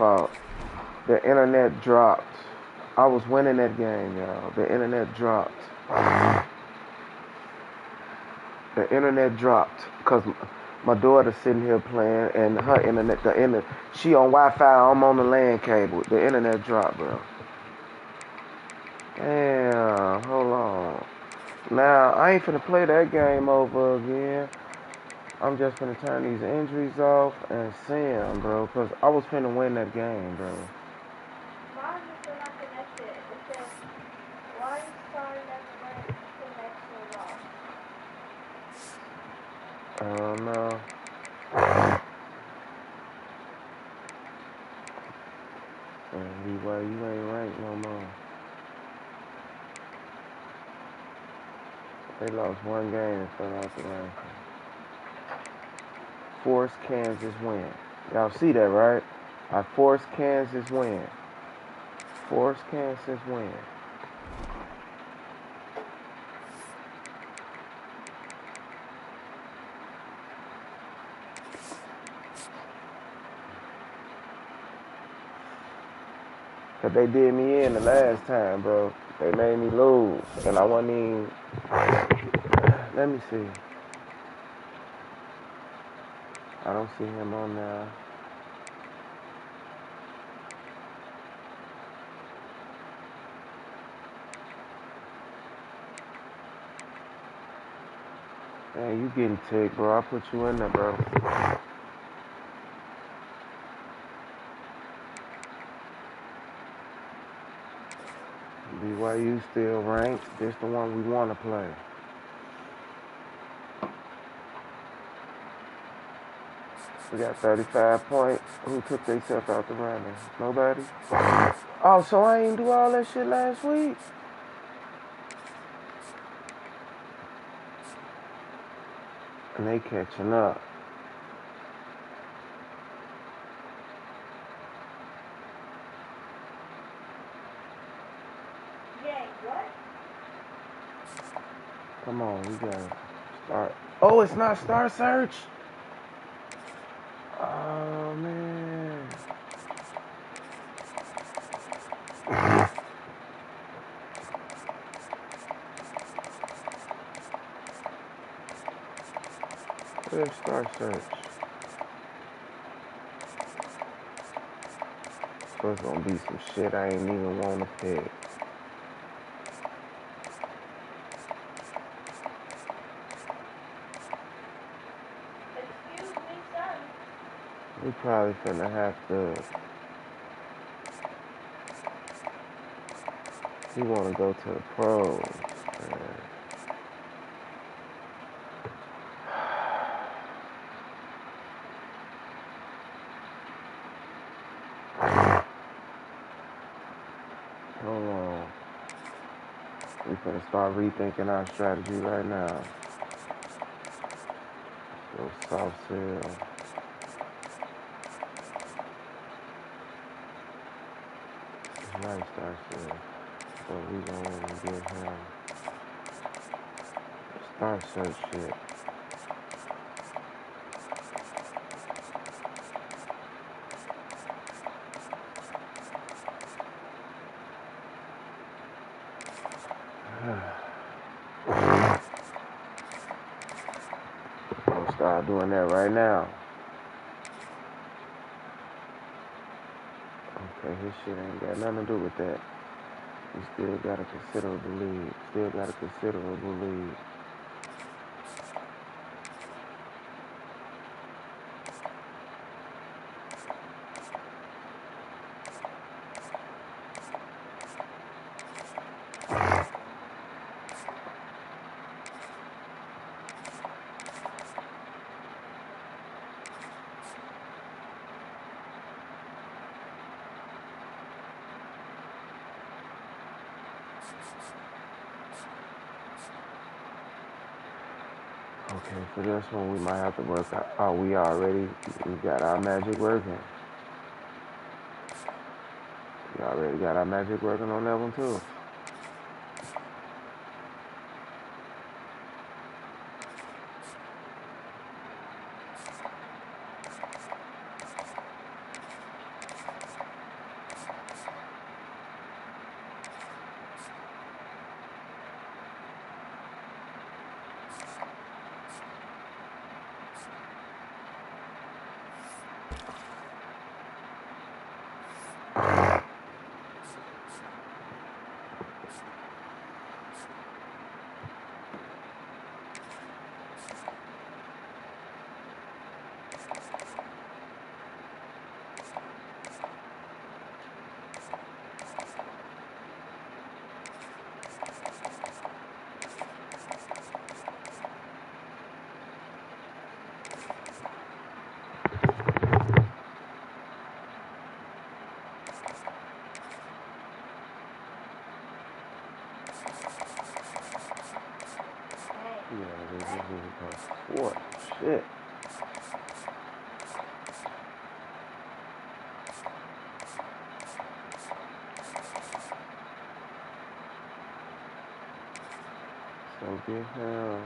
fault. The internet dropped. I was winning that game, y'all. The internet dropped. The internet dropped because my daughter's sitting here playing and her internet, she on Wi-Fi, I'm on the LAN cable. The internet dropped, bro. Damn, hold on. Now, I ain't finna play that game over again. I'm just finna turn these injuries off and send, bro, because I was finna win that game, bro. Mine is still not connected. It says, Wi-Fi network connection lost. Oh, no. And why you ain't ranked no more. They lost one game and fell out the ranking. Forced Kansas win. Y'all see that, right? I forced Kansas win. Forced Kansas win. Cause they did me in the last time, bro. They made me lose. And I wasn't even... Let me see. I don't see him on there. Man, you getting ticked, bro. I put you in there, bro. BYU still ranked. This the one we want to play. We got 35 points. Who took themselves out the running? Nobody? Oh, so I ain't do all that shit last week? And they catching up. Yay, what? Come on, we gotta start. Oh, it's not Star Search. Oh, man. Where's Star Search? So it's gonna be some shit I ain't even wanna pick. Excuse me, sir. We probably finna have to. He wanna go to the pros, man. Hold on. We finna start rethinking our strategy right now. Go soft sell. Nice Star Sell. But we gonna give him Star Search shit. We'll start doing that right now. Okay, his shit ain't got nothing to do with that. We still got a considerable lead. Still got a considerable lead. Okay, for this one we might have to work out. Oh, we got our magic working. We already got our magic working on that one too. What? Shit. So get him.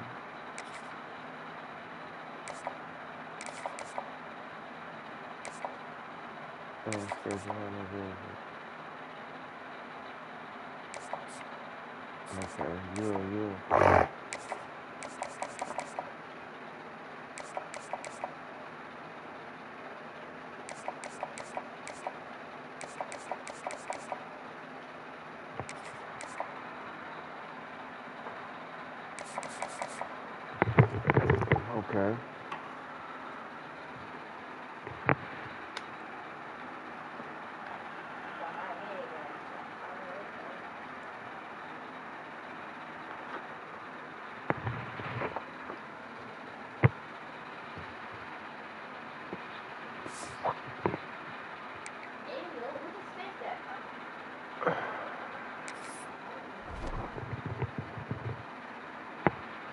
And schedule him a visit. Okay, you. Okay.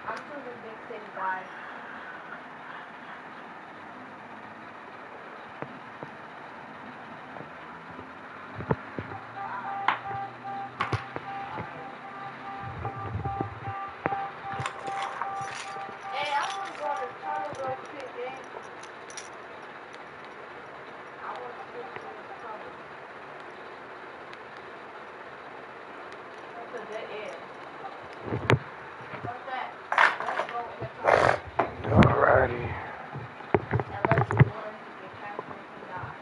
I'm choosing big city, guys. Hey, I want to go to the tunnel real quick, gang. I want to switch to this tunnel. That's a dead end. What's that? Let's go in the tunnel. Alrighty. Unless you're willing to get past this and die.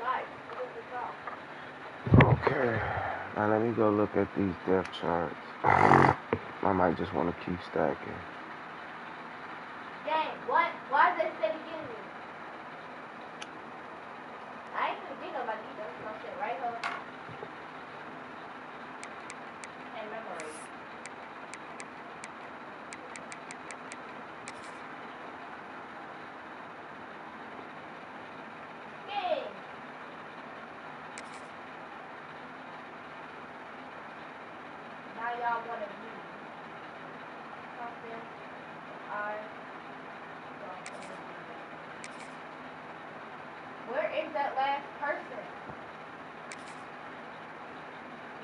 Guys, what is this off? Okay. Now let me go look at these depth charts. I might just want to keep stacking. Dang, what? Why is they steady getting me? I ain't gonna get nobody either. No shit, right, ho? And memory. Dang. Now y'all wanna do something I don't wanna do. Where is that last person?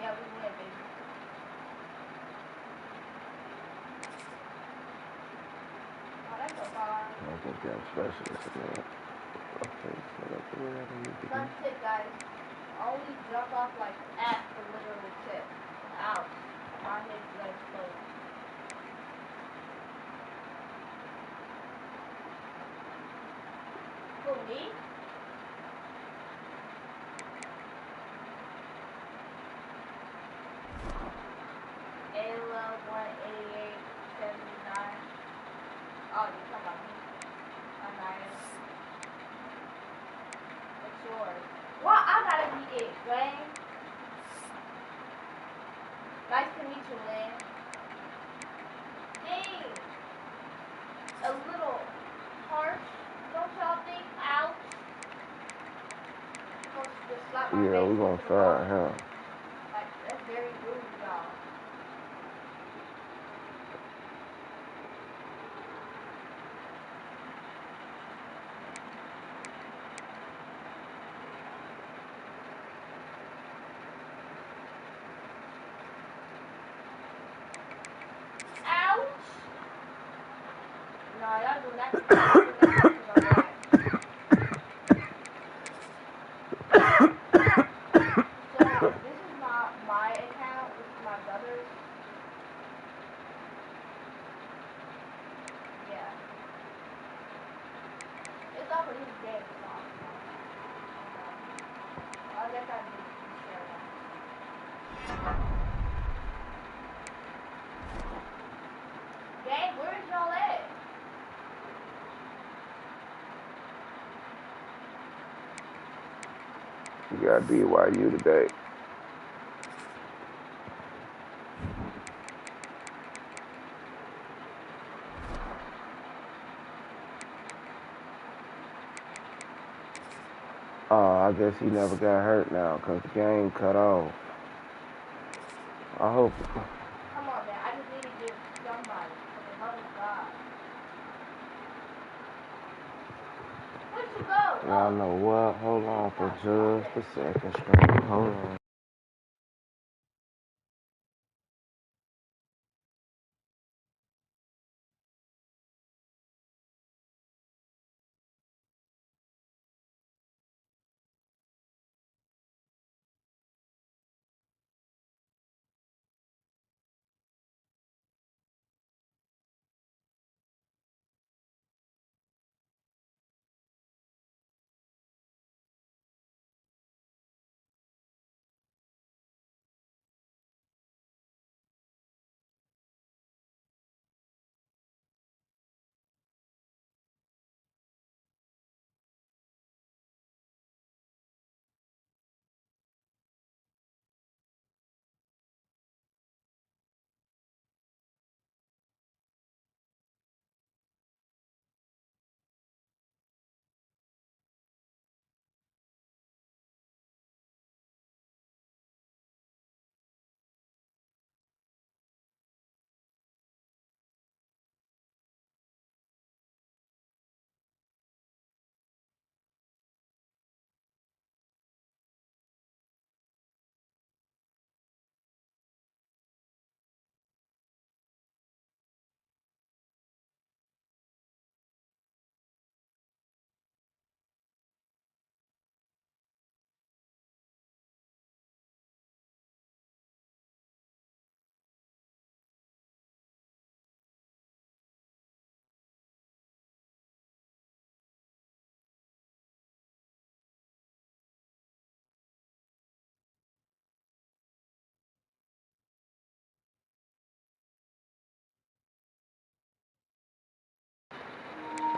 Yeah, we win, baby. Oh, that's a bar. I think I'm specialist in that. Okay, so that's whatever you need to do. Fun tip, guys. Only jump off like at the literal tip. Ouch. My head's gonna explode. Who, me? Ayla 188.79. Oh, you talking about me? Anaya. It's yours. Well, I gotta be it, gang. Nice to meet you, man. Dang. A little harsh, don't y'all think? Ouch. Supposed to just slap my Yeah, face we're gonna into the wall. fire him. Like, that's very rude, y'all. Ouch! No, y'all do not. Y'all do not touch me like that. So, this is not my account. This is my brother's. Yeah. It's off of his game. It's off. I guess I did share one. Gang, where is y'all at? You got BYU today. I guess he never got hurt now because the game cut off. I hope. Come on, man. I just need to get somebody. For the love of God. Where'd you go? Y'all know what? Hold on for just a second straight. Hold on.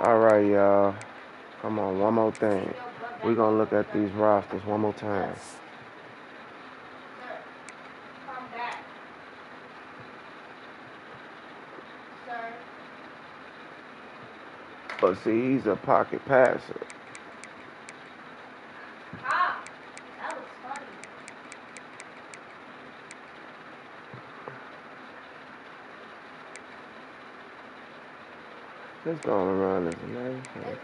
All right, y'all. Come on, one more thing. We're going to look at these rosters one more time. Sir, come back. Sir. But see, he's a pocket passer. Ah, that was funny. Let's go on and run this.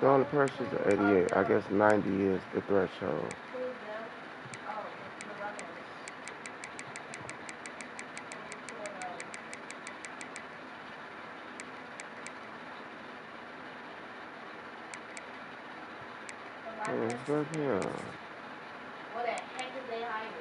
The only person's at 88. I guess 90 is the threshold. Who is that? Oh, the runners. It's good here. What the heck is they hiding?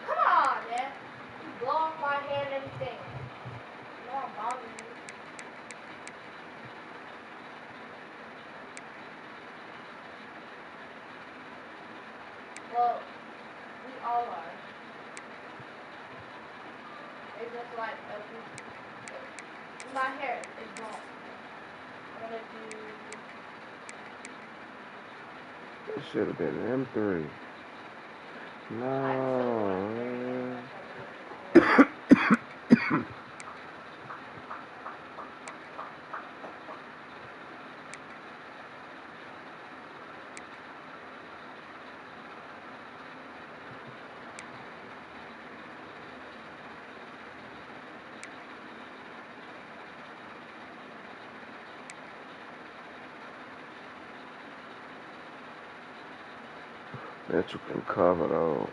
Come on, man. You blow off my hand and everything. You know I'm bothering you. Well, we all are. It's just like my hair is long. I'm gonna do. It should have been M3. No. That you can cover though.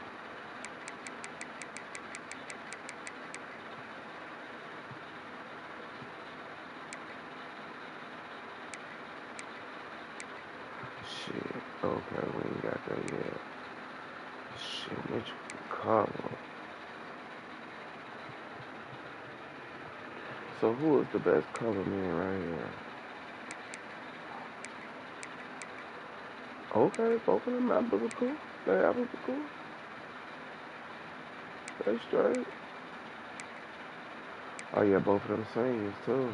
Shit. Okay, we ain't got that yet. Shit, Mitch can cover. So who is the best cover man right here? Okay, both of them members are cool. They apples are cool. They straight. Oh yeah, both of them seniors too.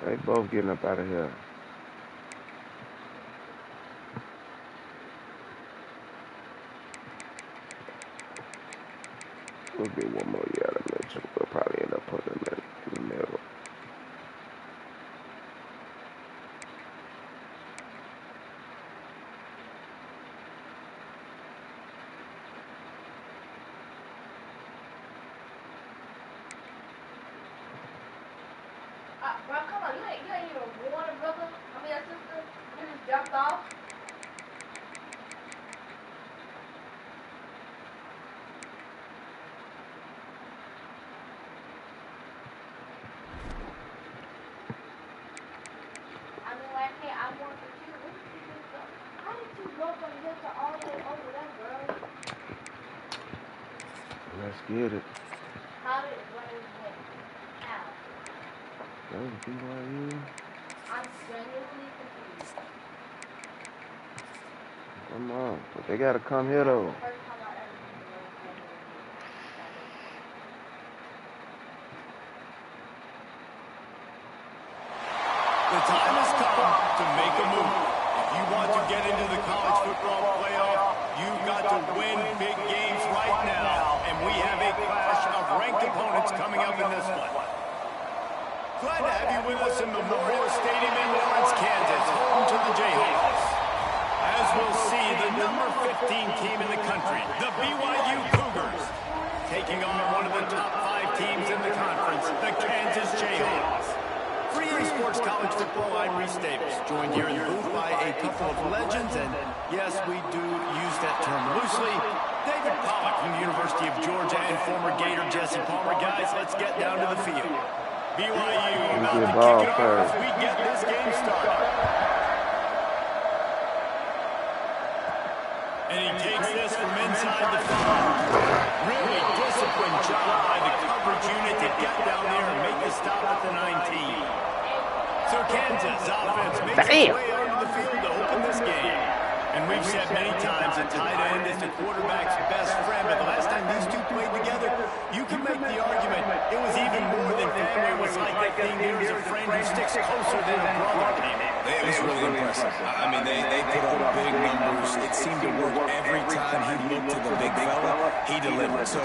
They both getting up out of here. We'll get one more year out of Mitchell. We'll probably end up putting him in the middle. Bro, come on, you ain't even warn a brother. I mean, a sister. You just jumped off. I mean, like, hey, I want to you. What did you do? How did you go from here to all the way over there, bro? Let's get it. How did it win? How? That was BYU. I'm genuinely confused. Come on. But they got to come here, though. First time I ever seen the word genuinely. The time has come to make a move. If you want to get into the college football playoff, you've got to win big games right now. And we have a clash of ranked opponents coming up in this one. Glad to have you with us in Memorial Stadium in Lawrence, Kansas, home to the Jayhawks. As we'll see, the number 15 team in the country, the BYU Cougars, taking on one of the top 5 teams in the conference, the Kansas Jayhawks. For EA Sports College Football, I'm Reese Davis, joined here in the booth by a couple of legends, and yes, we do use that term loosely. David Pollock from the University of Georgia and former Gator Jesse Palmer. Guys, let's get down to the field. BYU about to kick it off as we get this game started. And he takes this from inside the 5. Really disciplined job by the coverage unit to get down there and make a stop at the 19. So Kansas offense makes its way onto the field to open this game. And we've said many times that tight end is the quarterback's best friend, but the last time these two played together, you can make the argument it was even more than family. It was like that thing here is a friend who sticks closer than a brother. It was really impressive. I mean, they put up big numbers. It seemed to work every time he looked to the big fella. He delivered. So,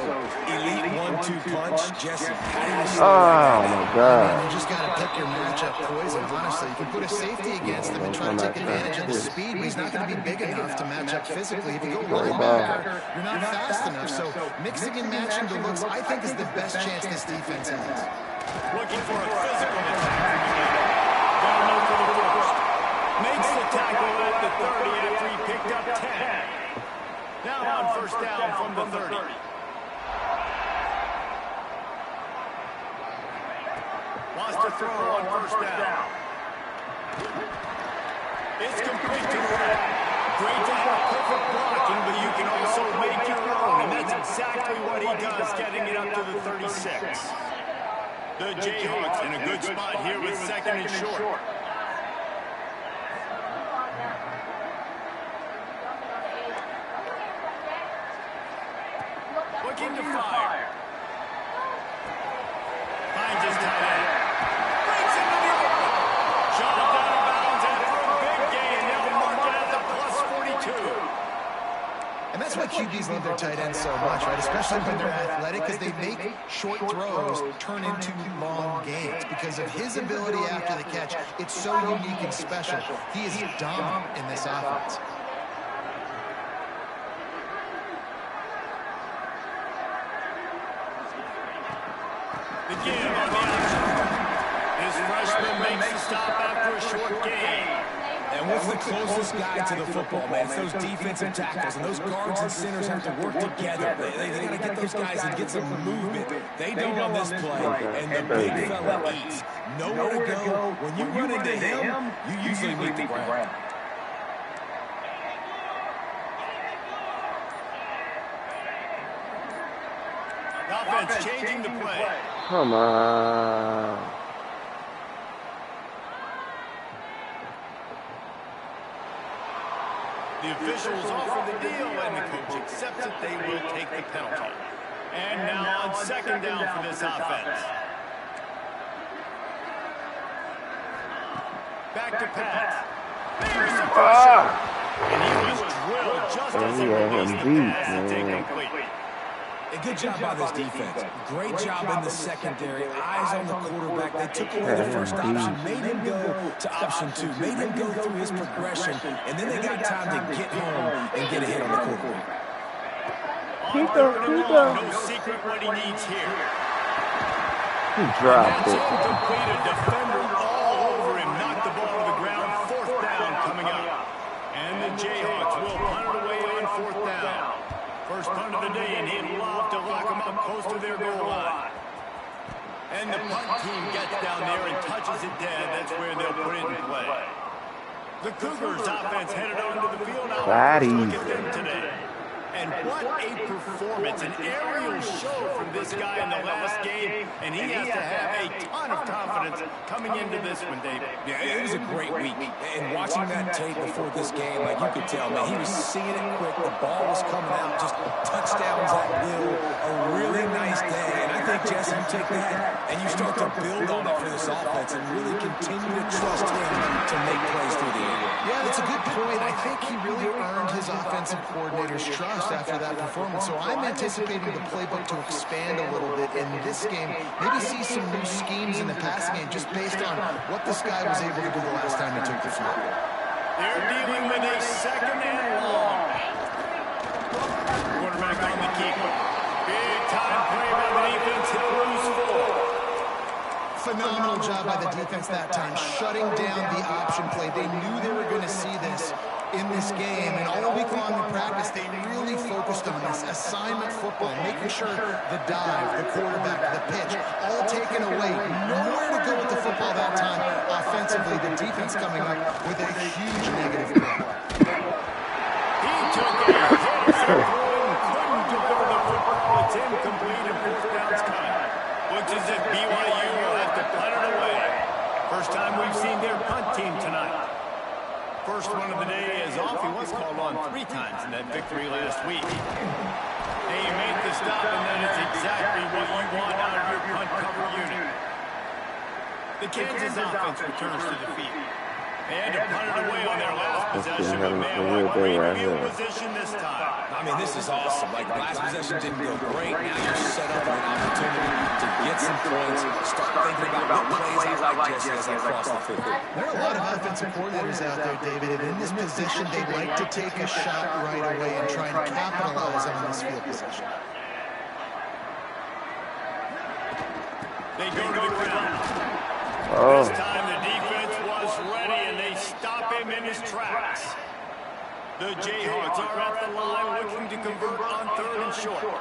elite 1-2 punch, Jesse. Oh, my God. You just got to pick your matchup poison, honestly. You can put a safety against him and try to take advantage of the speed, but he's not going to be big enough to match up physically. If you go linebacker, you're not fast enough. So, mixing and matching the looks, I think, is the best chance this defense has. Looking for a physical attack. Down low for the first. Makes the tackle at the 30 after he picked up 10. Now on first down from the 30. Wants to throw on first down. It's complete to the right. Great to have perfect blocking, but you can also make your own, and that's exactly what he does, getting it up to the 36. The Jayhawks in a good spot here with second and short. Looking to fire. Finds his tight end. Brings him to the open. Shot out of bounds after a big gain. Now marking at the +42. And that's why QBs love their tight ends so much, right? Especially when they're athletic, because they make short throws turn into long gains. Because of his ability after the catch, it's so unique and special. He is dominant in this offense. The give on the outside. His freshman makes a stop after a short gain. And what's the closest guy to the football, man? It's those defensive tackles, and those guards and centers have to work together. They got to get those guys and get some movement. They don't on this play, and the big fella eats. Nowhere to go. When you run into him, you usually meet the ground. Offense changing the play. Come on. The officials offer the deal, and the coach accepts it. They will take the penalty. And now on second down for this offense. Back to pass. There's the pressure. And he was drilled just as he released the pass. It's incomplete. A good job by this defense. Great job in the secondary. Eyes on the quarterback. They took away the first option, made him go to option 2, made him go through his progression, and then they got time to get home and get a hit on the quarterback. No secret what he needs here. He dropped it. Completed, defender all over him, knocked the ball to the ground. 4th down coming up. And the Jayhawks will punt it away on 4th down. First punt of the day, and he'd love to lock them up close to their goal line. And the punt team gets down there and touches it dead. That's where they'll put it in play. The Cougars offense headed onto the field. Now let's look at them today. And what a performance, an aerial show from this guy in the last game, and he has to have a ton of confidence coming into this one, David. Yeah, it was a great week, and watching that tape before this game, like you could tell, man, he was seeing it quick, the ball was coming out, just touchdowns at will, a really nice day, and I think, Jesse, you take that, and you start to build on it for this offense and really continue to trust him to make plays through the air. Yeah, that's a good point. I think he really earned his offensive coordinator's trust after that performance. So I'm anticipating the playbook to expand a little bit in this game. Maybe see some new schemes in the passing game just based on what this guy was able to do the last time he took the field. They're dealing with a 2nd and long. Quarterback on the keeper. Big time play by the defense. Throws 4. Phenomenal job by the defense that time, shutting down the option play. They knew they were going to see this in this game, and all week long in practice, they really focused on this assignment football, making sure the dive, the quarterback, the pitch, all taken away. Nowhere to go with the football that time. Offensively, the defense coming up with a huge negative play. He took a hit, couldn't deliver the football. It's incomplete, and 4th down's coming. Looks as if BYU will have to punt it away. First time we've seen their punt team tonight. First one of the day is off. He was called on 3 times in that victory last week. Hey, you make the stop, and that is exactly what you want out of your punt cover unit. The Kansas offense returns to the field. They had to punt it away on their last possession, but man, what great field position this time. I mean, this is awesome. Like, last possession didn't go great. Now you're set up with an opportunity to get some points, start thinking about what plays I like, Jesse, as I cross the field. There are a lot of offensive coordinators out there, David, and in this position, they like to take a shot right away and try and capitalize on this field position. They go to the ground. Oh. This time the defense was ready, and they stop him in his tracks. The Jayhawks are at the line looking to convert on 3rd and short.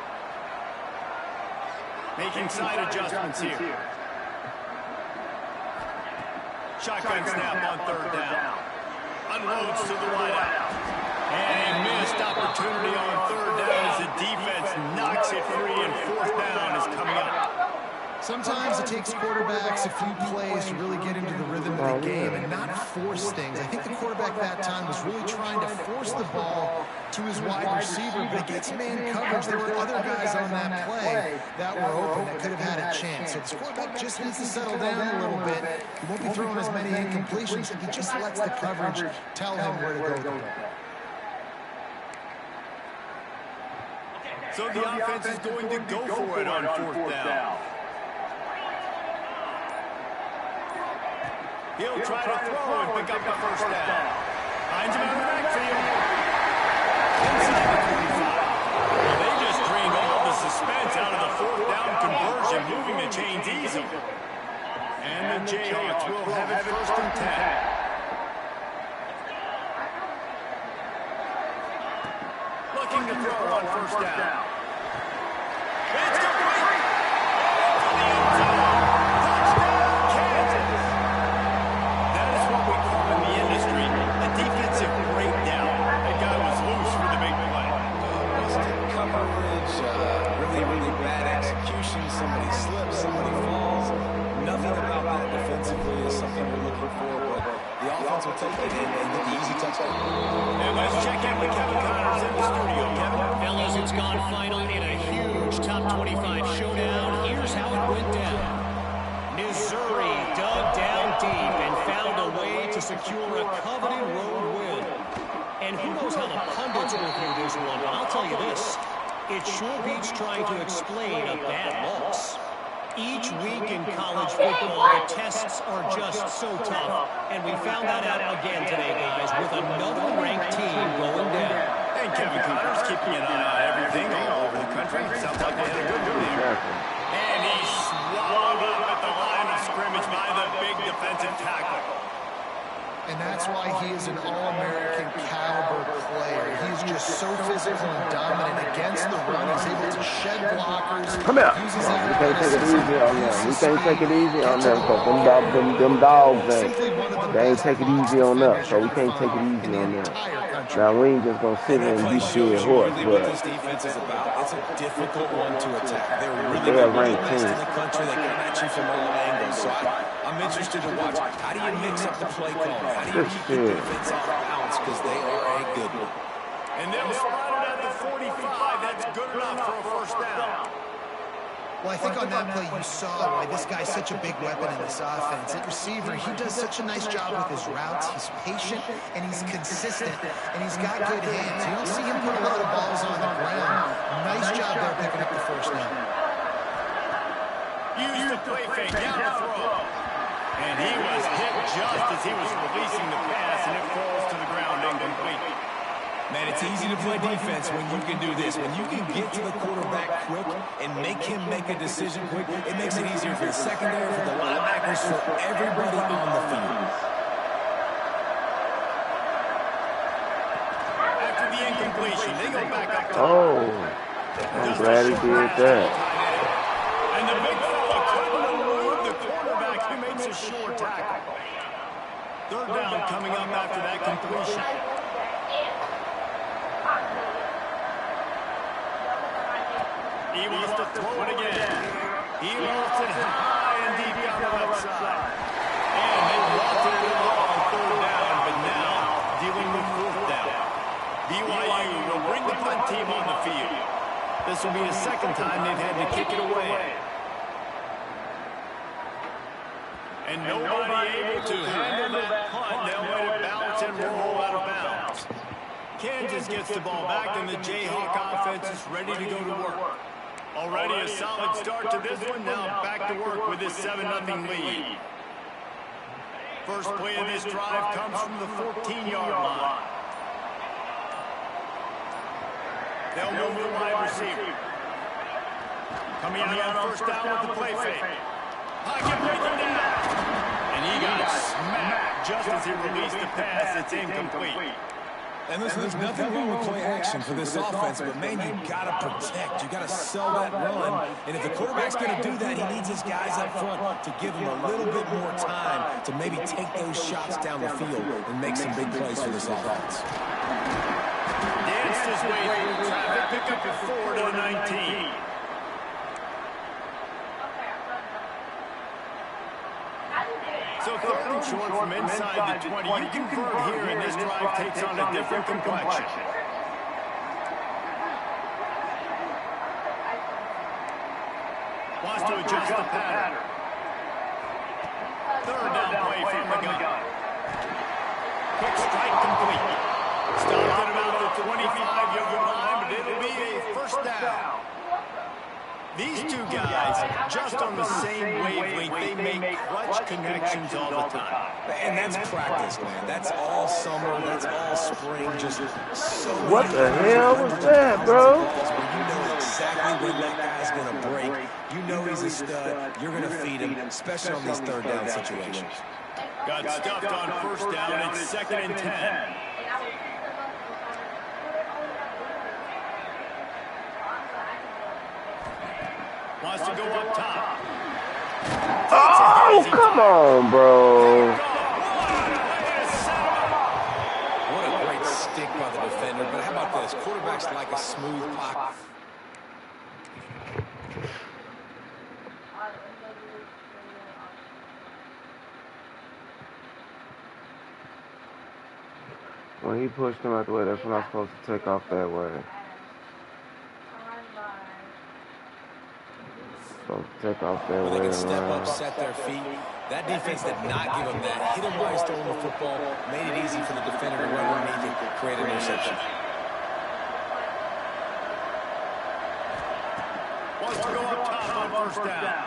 Making side adjustments here. Shotgun snap on 3rd down. Unloads to the wideout. And a missed opportunity on 3rd down as the defense knocks it free, and 4th down is coming up. Sometimes it takes quarterbacks a few plays to really get into the rhythm of the game and not force things. I think the quarterback that time was really trying to force the ball to his wide receiver, but against man coverage, there were other guys on that play that were open that could have had a chance. So this quarterback just needs to settle down a little bit. He won't be throwing as many incompletions if he just lets the coverage tell him where to go with the ball. So the offense is going to go for it on 4th down. He'll try to throw and pick up the 1st down. Finds him in the backfield. Inside the 25. Well, they just drained all the suspense out of the 4th down conversion, moving the chains easily. And the Jayhawks will have it 1st and 10. Looking to throw on 1st down. It's complete. To the end zone. Touchdown, Kansas. That is what we call in the industry a defensive breakdown. That guy was loose for the big play. Busted coverage, really bad execution. Somebody slips, somebody falls. Nothing about that defensively is something we're looking for, but the offense will take it and get the easy touchdown. And let's check in with Kevin Connors in the studio. Kevin? Fellas, it's gone final in a huge top 25 showdown. Here's how it went down. Missouri dug down deep and found a way to secure a coveted road win. And who knows how the pundits will view this one, but I'll tell you this. It sure beats trying to explain a bad loss. Each week in college football, the tests are just so tough, and we found that out again today, guys, with another ranked team going down. And Kevin Connor's keeping an eye on everything all over the country. Sounds like they had a good one there. And he swallowed up at the line of scrimmage by the big defensive tackle. And that's why he is an all-American caliber player. He's just so physical and dominant against the run. He's able to shed blockers. Come here. We can't take it easy on them. We can't take it easy on them because them dogs they ain't take it easy on us. So we can't take it easy on them. Now we ain't just gonna sit here and be scared horse, what but this defense is about. It's a difficult one to attack. They're really they're a the ranked best team. in the country. They come at you from all angles. So I'm interested to watch. How do you mix up the play call? How do you keep the defense off balance? Because they are a good one. And they'll spot it at the 45. That's good enough for a first down. Well, I think on that play you saw why this guy's such a big weapon in this offense. At receiver, he does such a nice job with his routes. He's patient, and he's consistent, and he's got good hands. You don't see him put a lot of balls on the ground. Nice job there picking up the first down. Use the play fake down the throw. And he was hit just as he was releasing the pass, and it falls to the ground incomplete. Man, it's easy to play defense when you can do this. When you can get to the quarterback quick and make him make a decision quick, it makes it easier for the secondary, for the linebackers, for everybody on the field. After the incompletion, they go back up top. oh, I'm glad he did that. And the big fella couldn't elude the quarterback. He makes a sure tackle. Third down coming up after that completion. He wants to throw it again. He wants it high and deep down the left side. And they walked it on third down, but now dealing with fourth down. BYU will bring the punt team on the field. This will be the second time they've had to kick it away. And nobody able to handle that punt. They'll let it bounce and roll out of bounds. Kansas gets the ball back, and the Jayhawk offense is ready to go to work. Already a solid start to this one. Now back to work with this 7-0 lead. First play of this drive comes from the 14-yard line. They'll move the wide receiver. Coming out on first down with the play fake. Pocket breaking down. And he got smacked just as he released the pass. It's incomplete. And listen, there's nothing wrong with play action for this offense, but man, you gotta protect. You gotta sell that run. And if the quarterback's gonna do that, he needs his guys up front to give him a little bit more time to maybe take those shots down the field and make some big plays for this offense. Danced his way through traffic, pick up the 4 to the 19. So third and short from inside the 20. You convert here, and this drive takes on a different complexion. Wants to adjust the pattern. Third down play from the gun. Quick strike complete. Stopped at about the 25-yard line, but it'll be a first down. These two guys, just on the same wavelength, they make clutch connections all the time. And that's practice, man. That's all summer. That's all spring. Just so What the hell was that, bro? You know exactly when that guy's going to break. You know he's a stud. You're going to feed him, especially on these third down situations. Got stuffed on first down. It's 2nd and 10. Wants to go up top. Oh, come on, bro. What a great stick by the defender. But how about this? Quarterbacks like a smooth pocket. When he pushed him out the way, that's when I'm supposed to take off that way. So take off that Well, way. they can step and up, set their feet. That defense did not give him that. Hit him while he's throwing the football. Made it easy for the defender to run underneath and create an interception. first down.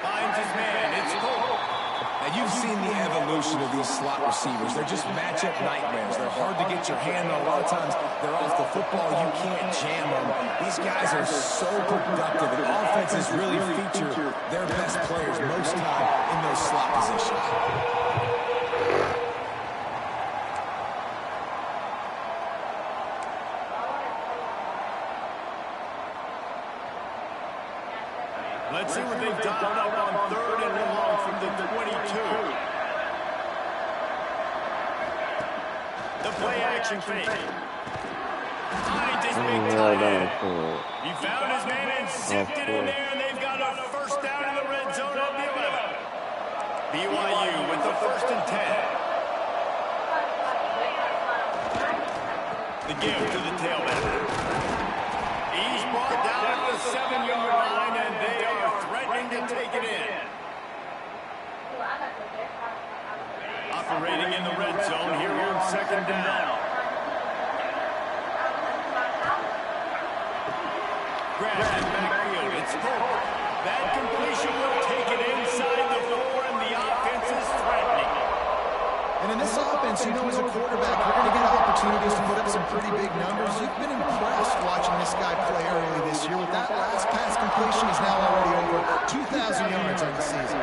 Finds his man. It's Cole. Now, you've seen the evolution of these slot receivers. They're just matchup nightmares. They're hard to get your hand on. A lot of times, they're off the football. You can't jam them. These guys are so productive, and offenses really feature their best players most time in those slot positions. Let's see what they've dialed up on 3rd and long from the 22. The play action fake. Finds his big tight end. He found his man and zipped it in there, and they've got a first down in the red zone at the 11. BYU with the 1st and 10. The give to the tailback. He's brought down at the 7-yard line, and they are threatening to take it in. Operating in the red zone here on 2nd down. Grabs in backfield. It's Cole. That completion will take it inside the 4, and the offense is threatening. And in this offense, you know, as a quarterback, you're going to get opportunities to put up some pretty big numbers. You've been impressed watching this guy play early this year. With that last pass completion, he's now already over 2,000 yards on the season.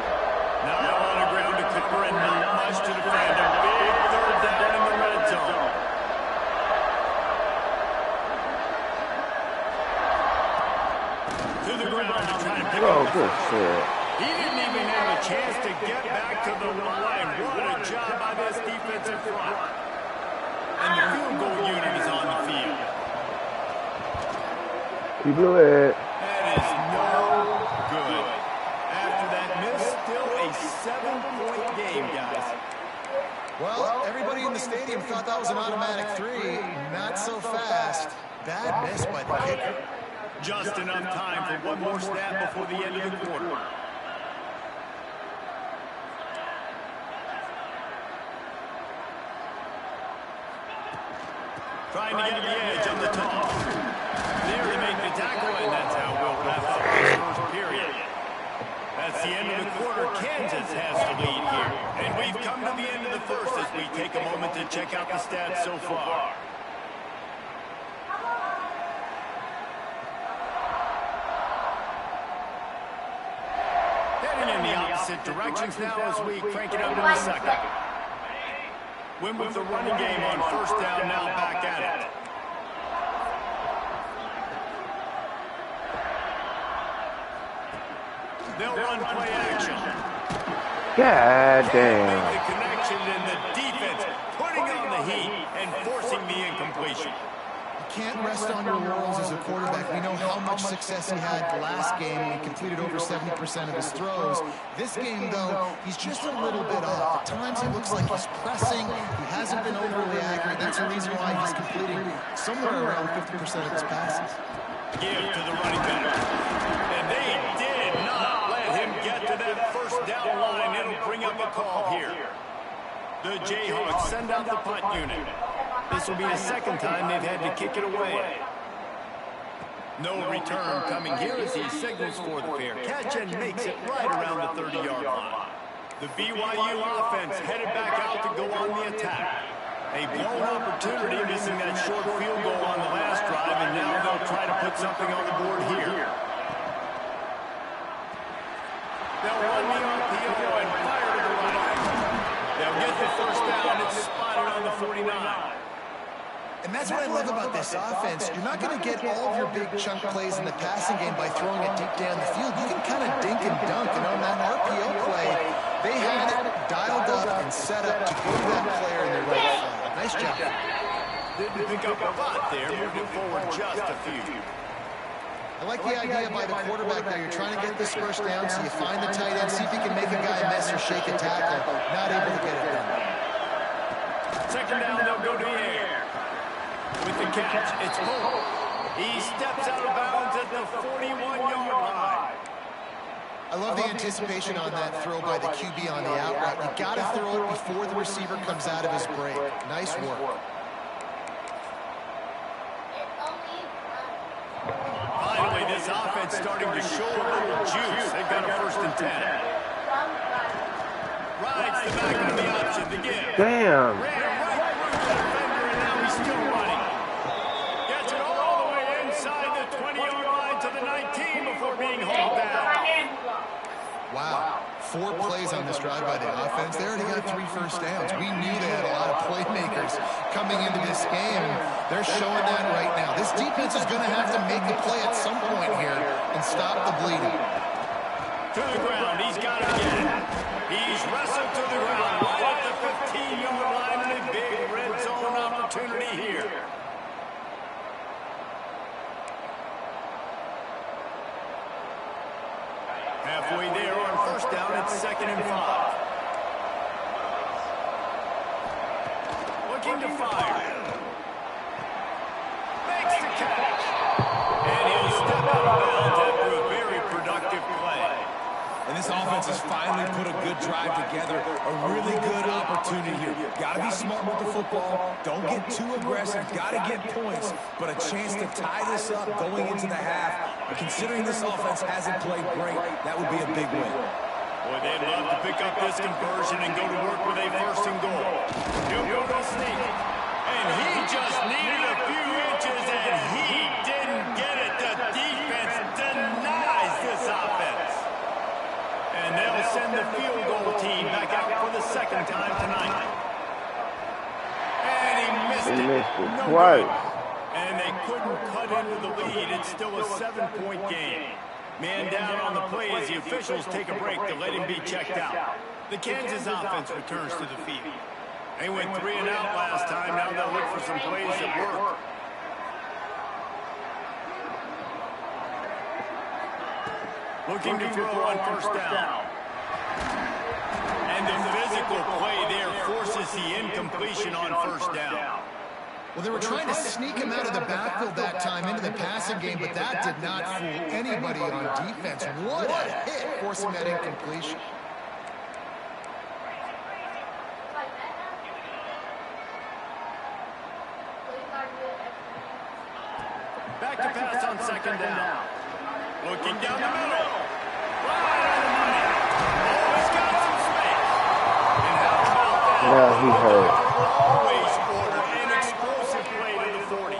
Now on the ground to Cooper, and not much to defend. A big 3rd down in the red zone. To the ground to try and pick up the shit. He didn't even have a chance to get back to the line. What a job by this defensive front. And the field goal unit is on the field. He blew it. That is no good. After that miss, still a 7-point game, guys. Well, everybody in the stadium thought that was an automatic 3. Not so fast. Bad miss by the kicker. Just enough time for one more snap before the end of the quarter. Trying to get the edge on the toss. There to make the tackle, and that's how we'll wrap up this first period. That's the end of the quarter. Kansas has the lead here. And we've come to the end of the first as we take a moment to check out the stats so far. Heading in the opposite directions now as we crank it up in the second. Win with the running game on 1st down, now back at it. They'll run play action. God damn. Make the connection, and the defense putting on the heat and forcing the incompletion. You can't rest on your laurels as a quarterback. We know how much success he had last game when he completed over 70% of his throws. This game, though, he's just a little bit off. At times, it looks like he's pressing. He hasn't been overly accurate. That's the reason why he's completing somewhere around 50% of his passes. Give to the running back. And they did not let him get to that 1st down line. It'll bring up a call here. The Jayhawks send out the punt unit. This will be the 2nd time they've had to kick it away. No return coming here as he signals for the fair catch and makes it right around the 30-yard line. The BYU offense headed back out to go on the attack. A blown opportunity, missing that short field goal on the last drive, and now they'll try to put something on the board here. They'll run the RPO and fire to the right. They'll get the 1st down. It's spotted on the 49. And that's what I love about this offense. You're not going to get all of your big chunk plays in the passing game by throwing it deep down the field. You can kind of dink and dunk. And on that RPO play, they had it dialed up and set up to go to that player in their right side. Nice job. Didn't pick up a lot there, moving forward just a few. I like the idea by the quarterback there. You're trying to get this 1st down, so you find the tight end, see if you can make a guy miss or shake a tackle. Not able to get it done. 2nd down, they'll go to the air. With the catch, it's Cole. He steps out of bounds at the 41-yard line. I love the anticipation on that throw by the QB on the out route. You got to throw it before the receiver comes out of his break. Nice work. Finally, this offense starting to show a little Damn. Ran right through the defender, and now he's still running. Gets it all the way inside the 20-yard line to the 19 before being hauled down. Wow. 4 plays on this drive by the offense. They already got 3 first downs. We knew they had a lot of playmakers coming into this game. They're showing that right now. This defense is going to have to make a play at some point here and stop the bleeding. To the ground. He's got it again. He's wrestled to the ground right at the 15-yard line, and a big red zone opportunity here. Halfway there on first down, it's 2nd and 5. Looking to fire. Makes the catch. And he'll step out of bounds after a very productive play. And this offense has finally put a good drive together. A really good opportunity here. Got to be smart with the football. Don't get too aggressive. Got to get points. But a chance to tie this up going into the half. And considering this offense hasn't played great, that would be a big win. Boy, they'd love to pick up this conversion and go to work with a 1st and goal. He'll go to sneak. And he just needed a few inches, and he didn't get it. The defense denies this offense. And they'll send the field goal team back out for the 2nd time tonight. And he missed it. Twice. And they couldn't cut into the lead. It's still a 7-point game. Man down on the play as the officials take a break to let him be checked out. The Kansas offense returns to the field. They went 3 and out last time. Now they'll look for some plays that work. Looking to throw on first down. And the physical play there forces the incompletion on first down. Well, they were trying to sneak him out of the backfield that time into the passing game, but that did not fool anybody on defense. What a hit, forcing that incompletion. Back to pass on 2nd down. Looking down the middle. Right on the money. Oh, he's got some space. And how about that? Now he hurt. Always order an explosive play to the 40.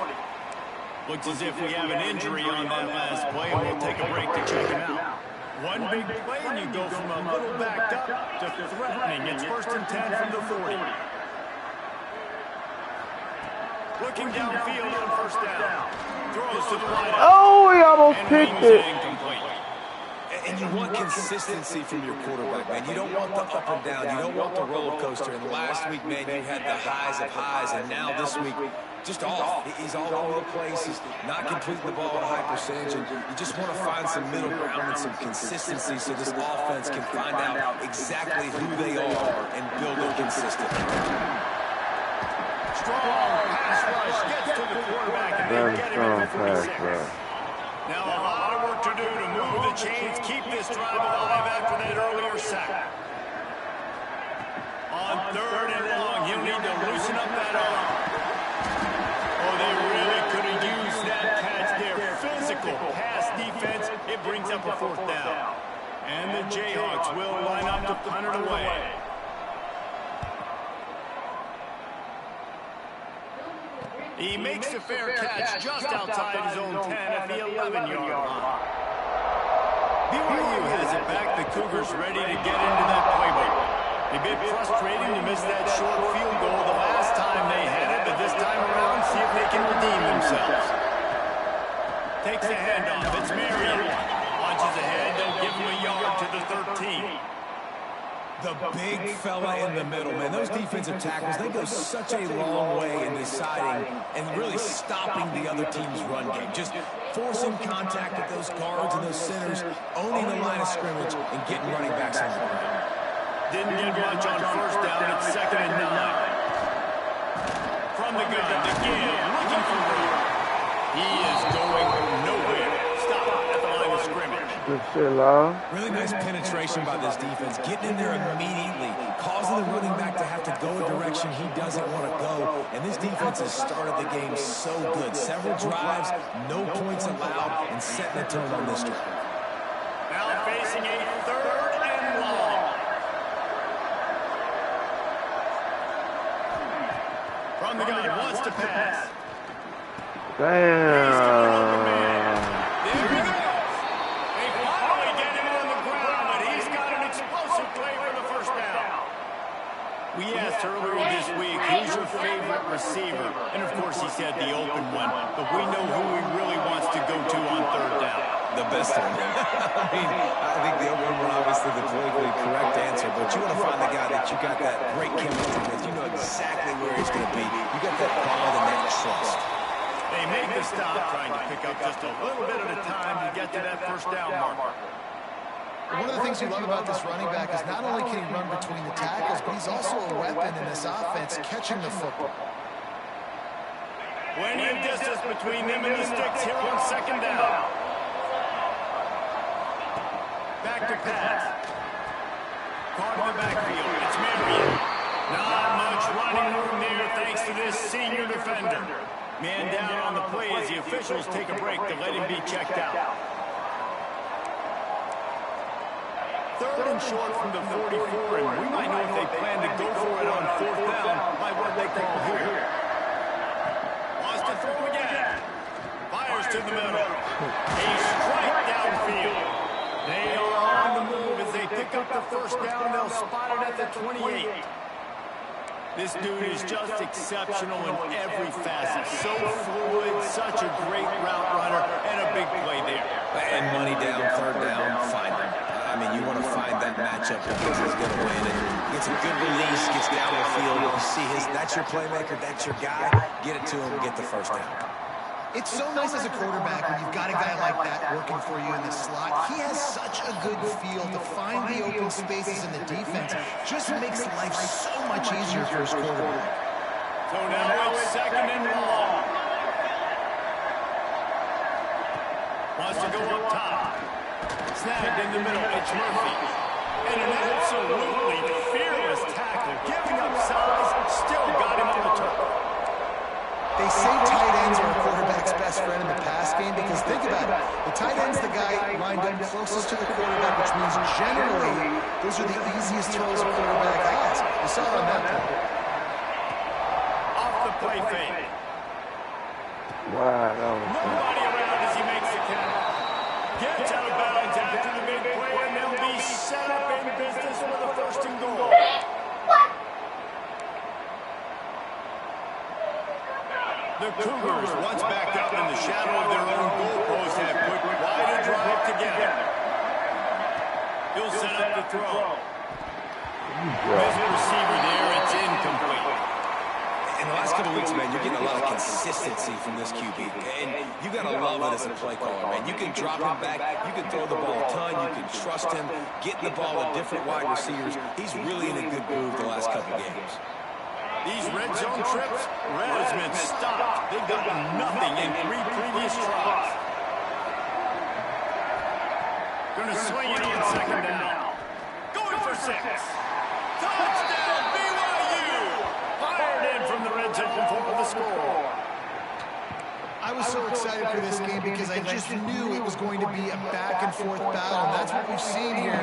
Looks as if we have an injury on that last play, and we'll take a break to check him out. One big play, and you go from a little backed up to threatening. It's 1st and 10 from the 40. Looking downfield on first down. Throws to the line. Oh, he almost picked it. And you want consistency from your quarterback, man. You don't want the up and down. You don't want the roller coaster. And last week, man, you had the highs of highs. And now this week, just off. He's all over the place. He's not completing the ball at a high percentage. And you just want to find some middle ground and some consistency so this offense can find out exactly who they are and build it consistently. Strong pass rush gets to the quarterback and they get him at the 46. Now a lot of work to do to move the chains, keep this drive alive after that earlier sack. On 3rd and long, he'll need to loosen up that arm. Oh, they really could have used that catch there. Physical pass defense, it brings up a 4th down. And the Jayhawks will line up to punt it away. He makes a fair catch just outside his own 10 at the 11-yard line. BYU has it back. The Cougars ready to get into that playbook. A bit frustrating to miss that short field goal the last time they had it, but this time around, see if they can redeem themselves. Takes the handoff. It's Marion. Launches ahead. They'll give him a yard to the 13. The big fella in the middle, man. Those defensive tackles, they go such a long way in deciding and really stopping the other team's run game. Just forcing contact with those guards and those centers, owning the line of scrimmage, and getting running backs on the ground. Didn't get much on first down. It's 2nd and 9. From the gun, again, looking for room. He is going nowhere. Stop at the line of scrimmage. Good shit, Lyle. Really nice penetration by this defense, getting in there immediately, causing the running back to have to go a direction he doesn't want to go. And this defense has started the game so good. Several drives, no points allowed, and setting a tone on this drive. Now facing a 3rd and long. pass. Damn. There he goes. They finally get him on the ground, but he's got an explosive play for the first down. We asked earlier this week, who's your favorite receiver? And of course he said the open one, but we know who he really wants to go to on third down. The best one. I think the open one, obviously the politically correct answer, but you want to find the guy that you got that great chemistry with. You know exactly where he's going to be. You got that bond and that trust. They make the stop, trying to pick up just a little bit at a time to get to that first down marker. One of the things you love about this running back is not only can he run between the tackles, but he's also a weapon in this offense, catching the football. Plenty of distance between them and the sticks here on second down. Back to pass. Caught in the backfield. It's Marion. Not much running room there thanks to this senior defender. Man down on the play as the officials take a break to let him be checked out. Third and short from the 44, and we might know if they plan to go for it on fourth down by what they call here. Wants to throw again. Fires to the middle. A strike downfield. They are on the move as they pick up the first down. They'll spot it at the 28. This dude is just exceptional in every facet. So fluid, such a great route runner, and a big play there. And money down, third down, find him. I mean, you want to find that matchup because he's going to win. And gets a good release, gets down the field. You see that's your playmaker, that's your guy. Get it to him, get the first down. It's so nice as a quarterback when you've got a guy like that working for you in the slot. He has such a good feel to find the open spaces in the defense. Just makes life so much easier for his quarterback. So now it's second and long. Wants to go up top. Snagged in the middle. It's Murphy. And an absolutely fearless tackle. Giving up size. Still got him on the turf. They say tight ends are a quarterback's best friend in the pass game because think about it. The tight end's the guy lined up closest to the quarterback, which means generally those are the easiest throws a quarterback has. You saw it on that play. Off the play fake. Wow. Nobody around as he makes the catch. Gets out of bounds after the big play, and they'll be set up in business with a first and goal. The Cougars, once backed up in the shadow of their own goalpost, have put quite a drive together. He'll set up the throw. Best receiver there, it's incomplete. In the last couple of weeks, man, you're getting a lot of consistency from this QB. And you got to love it as a play caller, man. You can drop him back. You can throw the ball a ton. You can trust him. Getting the ball to different wide receivers. He's really in a good groove the last couple of games. These red zone trips, Red has been stopped. They've gotten nothing in 3 previous tries. Going to swing it on second down. Going for 6. Touchdown, BYU! Fired in from the red zone for the score. I was so excited for this game because I just knew it was going to be a back-and-forth battle, and that's what we've seen here.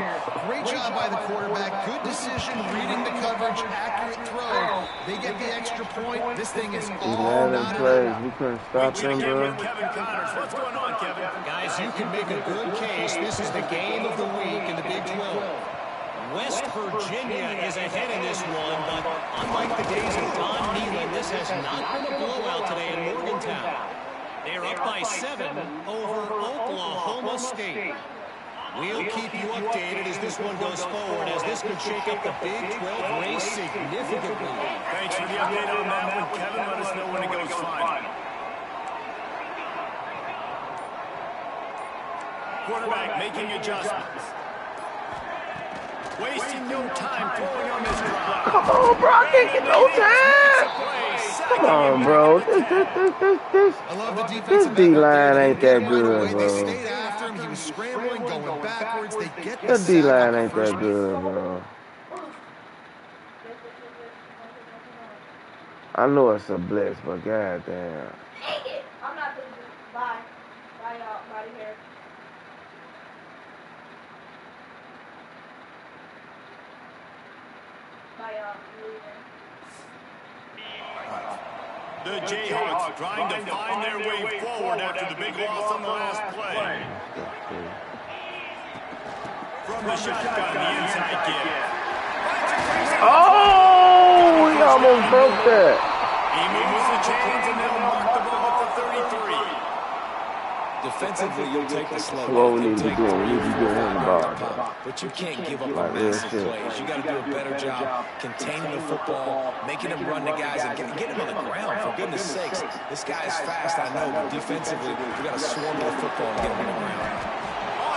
Great job by the quarterback, good decision, reading the coverage, accurate throw. They get the extra point. This thing is all 11 plays. We couldn't stop them, bro. Kevin Connors. What's going on, Kevin? Guys, you can make a good case. This is the game of the week in the Big 12. West Virginia is ahead in this one, but unlike the days of Don Nehlen, this has not been a blowout today in Morgantown. They're up by 7 over Oklahoma State. We'll keep you updated as this one goes forward, as this could shake up the Big 12 race significantly. Thanks for the update on that one, Kevin. Let us know when it goes final. Quarterback making adjustments. Wasting no time throwing on this drive. Come on, bro. I can't get no time. Come on, bro. This D-line ain't that good, bro. They stayed after him. He was scrambling, going backwards. They get the The sack D-line on the ain't that first good, bro. I know it's a blitz, but goddamn. Dang it! I'm not doing this. Bye. Bye, y'all. I'm out of here. Bye, y'all. I'm leaving. The Jayhawks trying to find their way forward after the big loss on the last play. From the shotgun, the inside give. Oh, he almost broke that. He moves the chains and they'll mark the ball at the 33. Defensively, you'll take the slow. What we need to do, we need to get him the ball. But you can't give up Like on real massive shit. plays. You got to do a better job containing the football, making him run the guys, and get him on the ground. For goodness sakes, this guy is fast, I know, but defensively, we got to swarm the football and get him on the ground.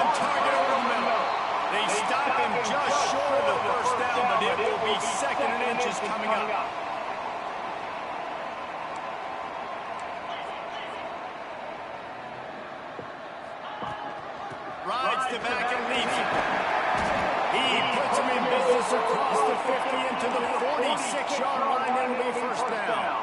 On target over the middle. They stop him just short of the first down, but it will be 2nd and inches coming up. Rides to back and leads him. He puts him in business across the 50 into the 46-yard line, and it'll be first down.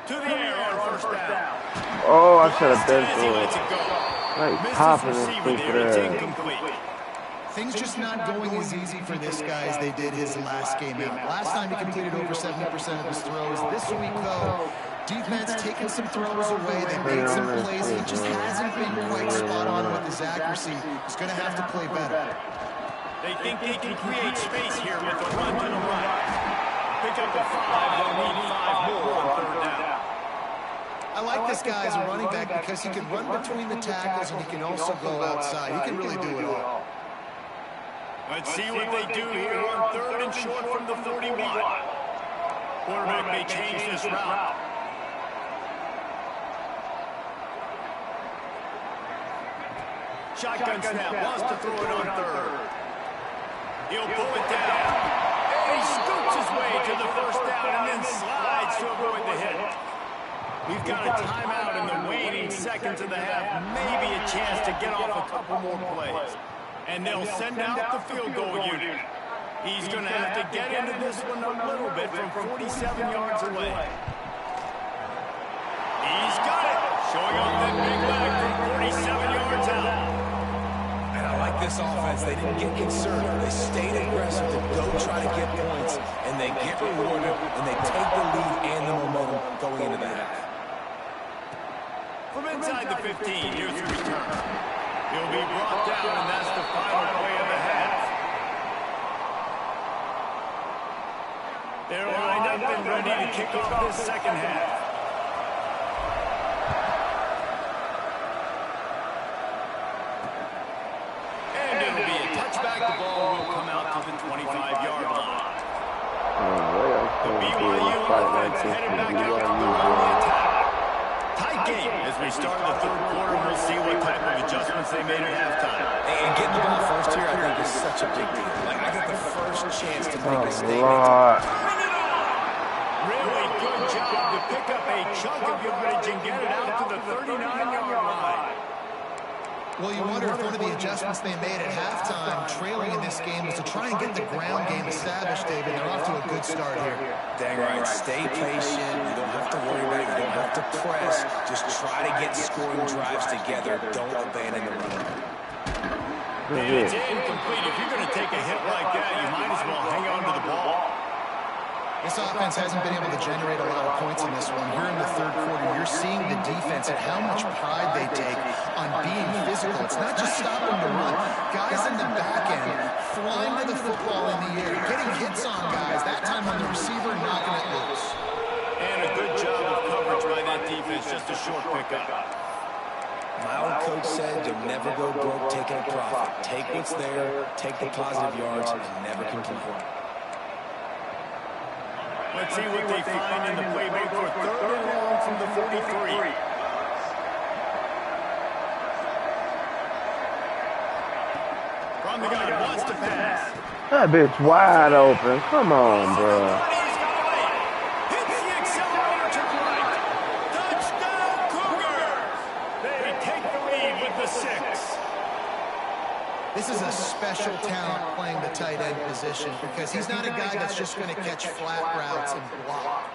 To the air on first down. Oh, I should have been As he through lets it. it go. Like Misses popping his receiver stupid there. It's ass. incomplete. Things just not going as easy for this guy as they did his last game out. Last time he completed over 70% of his throws. This week, though, defense taking some throws away. They made some plays. He just hasn't been quite spot on with his accuracy. He's going to have to play better. They think they can create space here with the run to the right. Pick up the 5. They'll need 5 more on third down. I like this guy as a running back because he can run between the tackles and he can also go outside. He can really do it all. Let's see what they do here on 3rd and short from the 41. Quarterback may change this route. Shotgun snap, wants to throw it on 3rd. He'll pull it down. He scoots his way to the first down and then slides to avoid the hit. We've got a timeout in the waning seconds of the half. Maybe a chance to get off a couple more plays. And they'll send out the field goal unit. He's going to have to get into this one a little bit from 47 yards away. He's got it. Showing off that big leg from 47 yards out. And I like this offense. They didn't get concerned. They stayed aggressive to go try to get points, and they get rewarded, and they take the lead and the momentum going into the half. From inside the 15, here's the return. He'll be brought down, and that's the final play of the half. They're lined up and ready to kick off this second half. And it'll be a touchback. The ball will come out to the 25-yard line. The BYU offense headed back out to go on the attack. Tight game as we start the 3rd quarter. We'll see what type of adjustments they made at halftime. And getting the ball first here, I think, is such a big deal. Like, I got the first chance to make a statement. Lord. Really good job to pick up a chunk of yardage and get it out to the 39-yard line. Well, you wonder if one of the adjustments they made at halftime, trailing in this game, was to try and get the ground game established, David. They're off to a good start here. Dang right. Stay patient. You don't have to worry about it. You don't have to press. Just try to get scoring drives together. Don't abandon the run. And it's incomplete. If you're going to take a hit like that, you might as well hang on to the ball. This offense hasn't been able to generate a lot of points in this one. Here in the 3rd quarter, you're seeing the defense and how much pride they take on being physical. It's not just stopping the run. Guys in the back end flying to the football in the air, getting hits on guys, that time on the receiver, knocking it loose. And a good job of coverage by that defense. Just a short pickup. My old coach said you'll never go broke taking a profit. Take what's there, take the positive yards, and never complain. Let's see what they find in the playbook for 3rd and long from the 43. From the gun, wants to pass. That bitch wide open. Come on, bro. Hits the accelerator to the right. Touchdown, Cougars. They take the lead with the 6. This is a special talent playing the tight end position because he's not a guy that's just going to catch flat routes and block.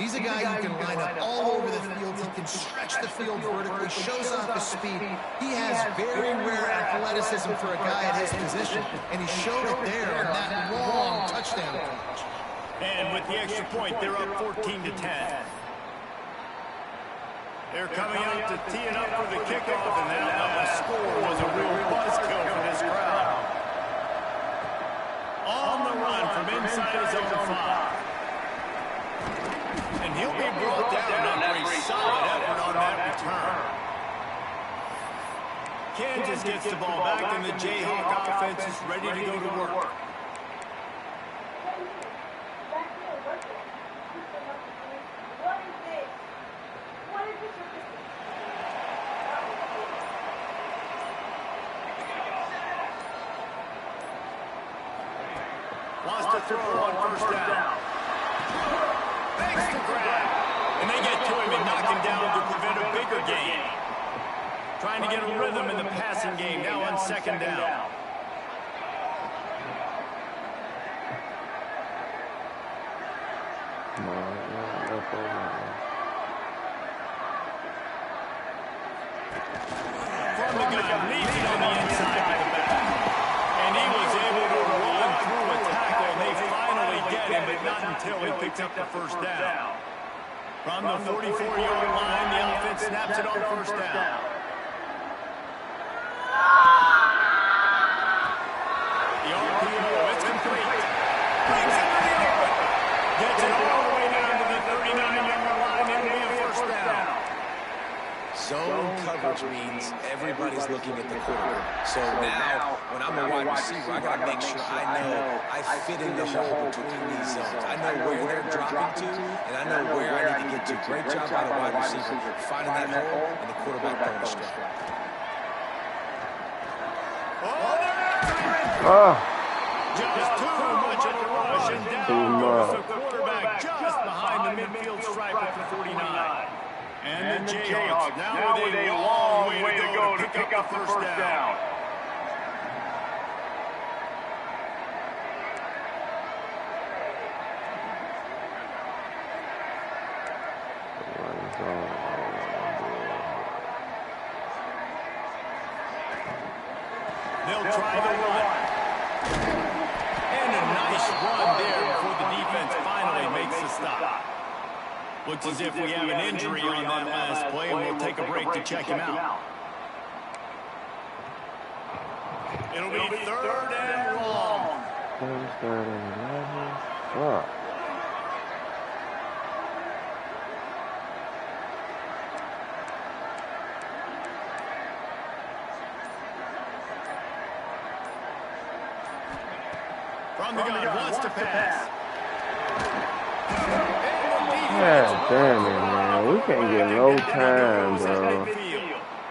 He's a guy you can line up all over the field. He can stretch the field vertically, shows off his speed. He has very rare athleticism for a guy at his position, and he showed it there on that long touchdown catch. And with the extra point, they're up 14-10. They're coming out to tee it up for the kickoff, and that score was a real buzzkill for this crowd. On the run from inside his own 5. And he'll be brought down after a solid effort on that return. Kansas gets the ball back, and the Jayhawk offense is ready to go to work. Wants to throw on first down. Thanks to grab. And they get to him and knock him down to prevent a bigger gain. Trying to get a rhythm in the passing game now on second down. From the gun, leads it on the inside to the back. And he was able to run through a tackle, and they finally get him, but not until he picks up the first down. From the 44-yard line, the offense snaps it on first down. The RPO, it's complete. Brings it to the open. Gets it all the way down to the 39-yard line, and we have first down. Zone coverage means everybody's looking at the quarterback. So now, when I'm a wide receiver, I got to make sure I know I fit in the hole between these zones. I know where they're dropping to, and I know where I need to get to. Great job by the wide receiver finding that hole, and the quarterback going astray. Just too much of a rush, and down goes the quarterback just behind the midfield stripe at the 49. And the Jayhawks now with a long way to go to pick up the first down. They'll try the run. And a nice run there before the defense finally makes the stop. Looks as if we have an injury on that last play, and we'll take a break to check him out. It'll be third and long. Third and 11. From the gun, wants to pass. God damn it, man. We can't get no time, bro.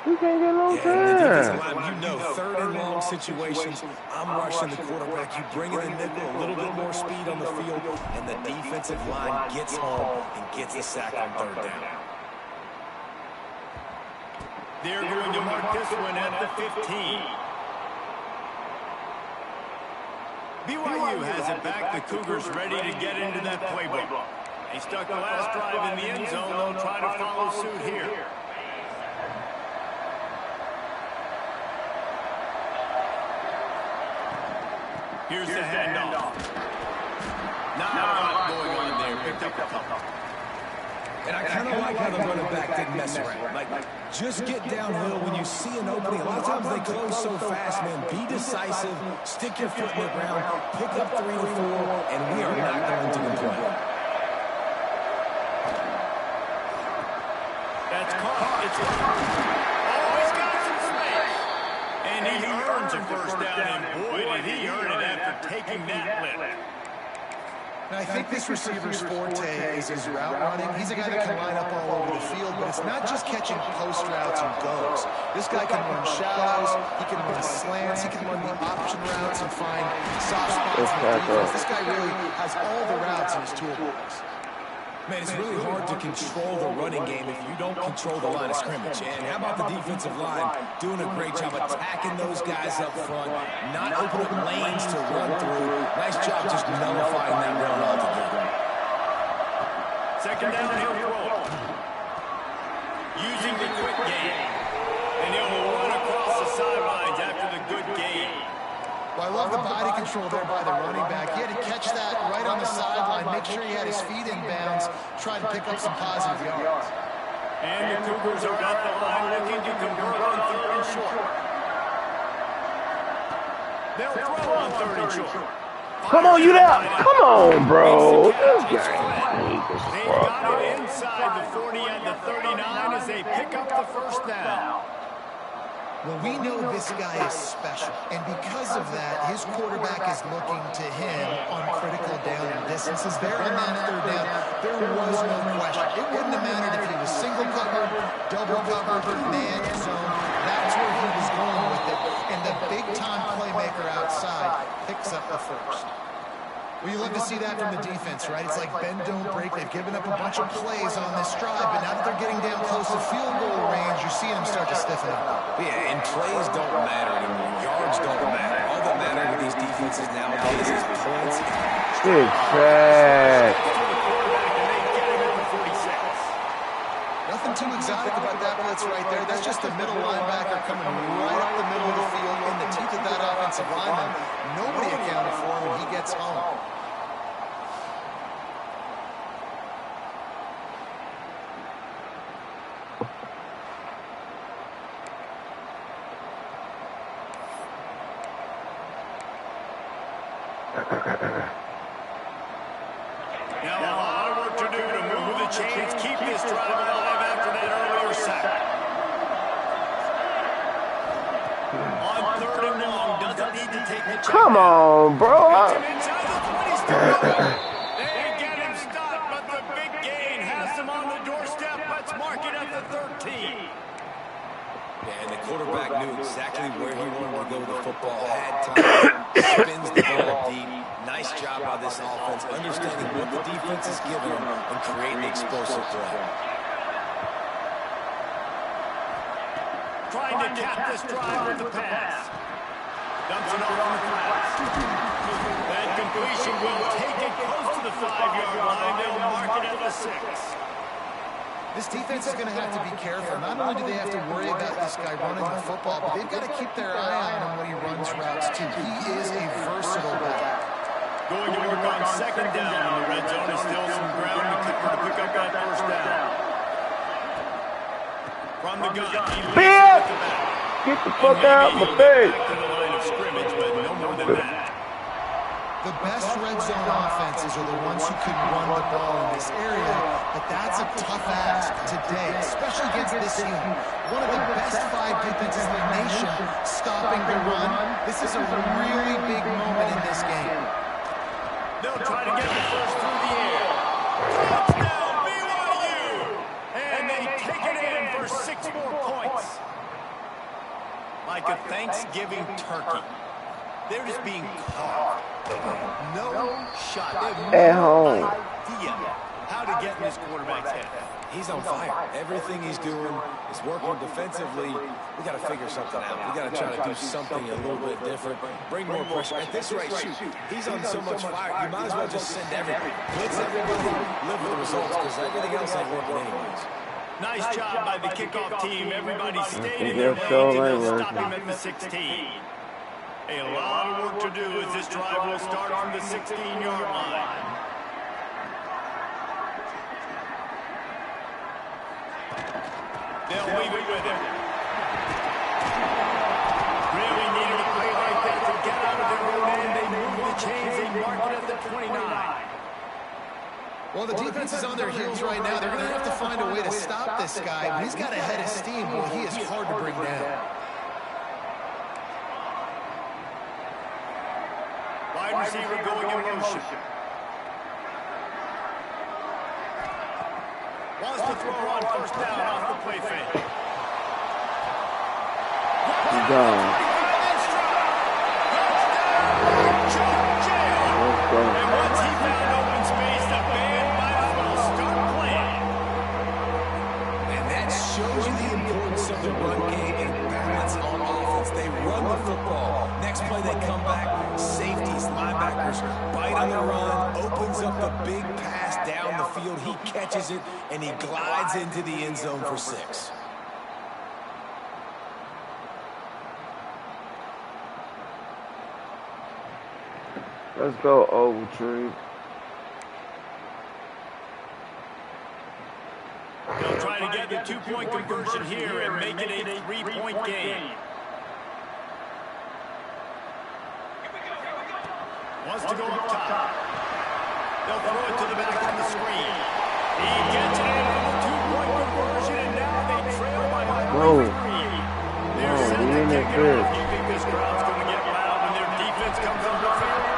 We can't get no time. You know, third and long situations, I'm rushing the quarterback. You bring in the nickel, a little bit more speed on the field, and the defensive line gets home and gets the sack on third down. They're going to mark this one at the 15. BYU has it back. The Cougars ready to get into that playbook. They stuck the last drive in the end zone. They'll try to follow suit here. Here's the handoff. Not a lot going on there. Picked up a couple. And I kind of like how the running back didn't mess around. Like, just get downhill when you see an opening. A lot of times they close so fast, man. Be decisive. Stick your foot in the ground. Pick up 3 or 4, and we are not going to complain. That's caught. It's caught. Oh, he's got some space. And he earns a first down, and boy, did he earn it after taking that lift. And I think this receiver's forte is his route running. He's a guy that can line up all over the field, but it's not just catching post routes and goes. This guy can run shallows, he can run slants, he can run the option routes and find soft spots in the defense. This guy really has all the routes in his toolbox. Man, it's really hard to control the running game if you don't control the line of scrimmage. And how about the defensive line doing a great job attacking those guys up front, not opening up lanes to run through. Nice job just nullifying that run altogether. Second down, he'll throw it. Using the quick game. And he'll run across the sidelines after the good game. Well, I love the body control there by the running back. He had to catch that right on the sideline, make sure he had his feet in bounds, try to pick up some positive yards. And the Cougars are at the line looking to convert on 3rd and short. They'll throw on 3rd and short. Come on, you there. Come on, bro. This guy. They got it inside the 40 and the 39 as they pick up the first down. Well, we know this guy is special, and because of that, his quarterback is looking to him on critical down and distances. There on that 3rd down, there was no question. It wouldn't have mattered if he was single covered, double covered, man zone. That's where he was going with it, and the big-time playmaker outside picks up the first. Well, you love to see that from the defense, right? It's like bend, don't break. They've given up a bunch of plays on this drive, but now that they're getting down close to field goal range, you're seeing them start to stiffen up. Yeah, and plays don't matter anymore. Yards don't matter. All that matters with these defenses nowadays is points. Big sack. Nothing too exotic about that blitz right there. That's just a middle linebacker coming right up the middle of the field in the teeth of that offensive lineman. Nobody accounted for him when he gets home. Now a lot of work to do to move the chains, keep this drive alive after that earlier sack. On 3rd and long, doesn't need to take the check. Come on, bro. They get him stopped, but the big gain has him on the doorstep. Let's mark it at the 13. Yeah, and the quarterback knew exactly where he wanted to go with the football, had time, spins the ball deep. Nice job by this offense, understanding what the defense is giving them and creating explosive play. Trying to cap this drive with the pass. Dumps it off on the pass. That completion will take it close to the 5-yard line. They'll mark it at the 6. This defense is going to have to be careful. Not only do they have to worry about this guy running the football, but they've got to keep their eye on him when he runs routes, too. He is a versatile back. Going to work on 2nd down in the red zone. Is still some ground to pick up that first down. From the gun, he leads it at the back. Get the fuck out my face. Back to the line of scrimmage, but no more than that. The best red zone offenses are the ones who can run the ball in this area, but that's a tough ask today, especially against this team. One of the best 5 defenses in the nation stopping the run. This is a really big moment in this game. They'll try to get the first through the air. Touchdown, BYU! And they take it in for 6 more points. Like a Thanksgiving turkey. They're just being caught. No shot. At home. Idea how to get in this quarterback's head. He's on fire. Everything he's doing is working defensively. We got to figure something out. We got to try to do something a little bit different. Bring more pressure. At this rate, shoot. He's on so much fire. You might as well just send everybody. Blitz everybody. Live with the results because everything else ain't working anyways. Nice job by the kickoff team. Everybody stayed in their lanes and they'll stop him at the 16. A lot of work to do as this drive will start from the 16-yard line. They'll leave it with him. Really needed a play like that to get out of their own end. They move the chains. They mark it at the 29. Well, the defense is on their heels right now. They're going to have to find a way to stop this guy. When he's got a head of steam, well, he is hard to bring down. Wide receiver going in motion. Wants to throw on first down off the play fake. He's gone. And once he found open space, the band might as well start playing. And that shows you the importance of the run game and balance on offense. They run the football. Next play, they come back. Safeties, linebackers, bite on the run, opens up the big pass down the field. He catches it, and he glides into the end zone for 6. Let's go, Ogletree. They'll try to get the 2-point conversion here and make it a 3-point game. Wants to go up top. They'll throw it to the back on the screen. He gets it in on the 2-point conversion, and now they trail by 3. They're set to kick it off. You think this crowd's going to get loud when their defense comes on the field?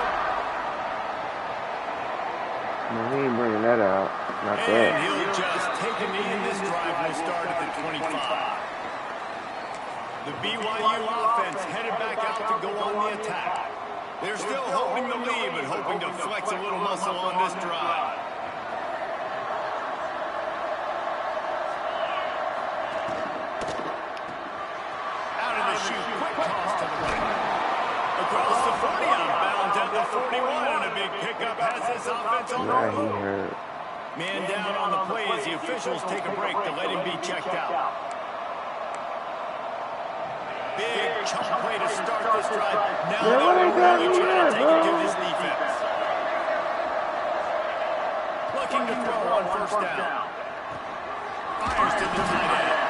No, he ain't bringing that out. Not that. And he'll just take a knee, and this drive will start at the 25. The BYU offense headed back out to go on the attack. They're still holding the lead, but hoping to flex a little muscle on this drive. Out of the chute, quick toss to the right. Across the 40, out of bounds at the 41, and a big pickup has this offense on the move. Man down on the play as the officials take a break to let him be checked out. Big chunk play to start this drive. Now they'll really try to take it to this defense. Looking to throw on first down. Fires to the tight end.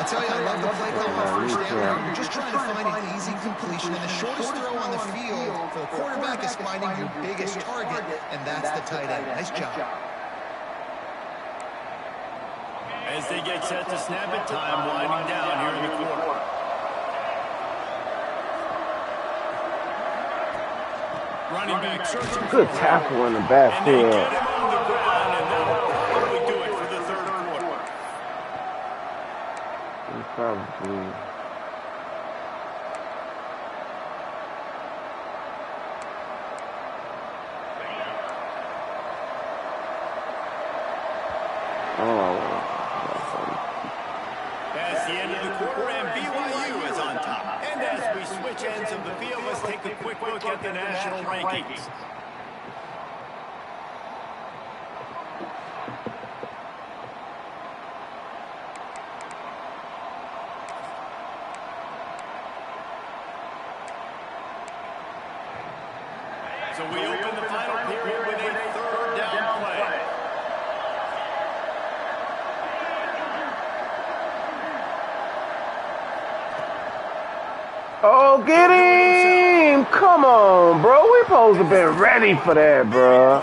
I tell you, I love the play call on first down. You're just trying to find an easy completion, and the shortest throw on the field for the quarterback is finding your biggest target, and that's the tight end. Nice job. As they get set to snap it, time winding down here in the quarter. Running back searching. Good tackle in the backfield. And they get him on the ground, and that'll probably do it for the third quarter. Probably. That's the end of the quarter, and BYU is on top. And as we switch ends of the field, let's take a quick look at the national rankings. So we open the final period with a third down play. Oh, get him! Come on, bro. We supposed to be ready for that, bro.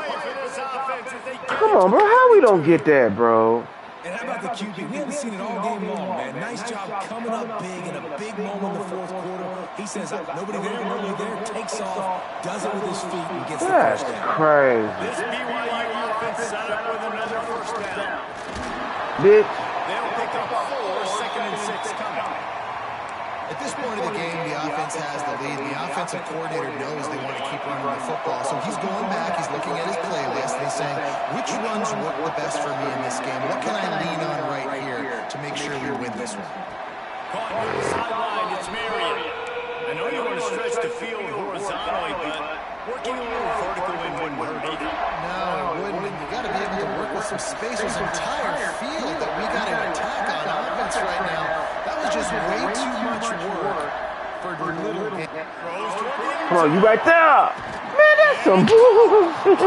Come on, bro. How we don't get that, bro? And how about the QB? We haven't seen it all game long, man. Nice job coming up big in a big moment in the fourth quarter. He says, nobody there, takes off, does it with his feet, and gets the first down. That's crazy. This BYU offense set up with another first down. Bitch. They'll pick up 4, 2nd and 6 coming. At this point of the game, the offense has the lead. The offensive coordinator knows they want to keep running the football. So he's going back, he's looking at his playlist, and he's saying, which runs work the best for me in this game? What can I lean on right here to make sure we win this one? Caught near the sideline, it's Marion. I know you want to stretch the field horizontally, but working a little vertical wouldn't hurt either. No, it wouldn't. And you got to be able to work with some space. There's an entire field that we got to attack on offense right now. That was just way too much work for a little game. Come on, you right there. Man, that's some bullshit.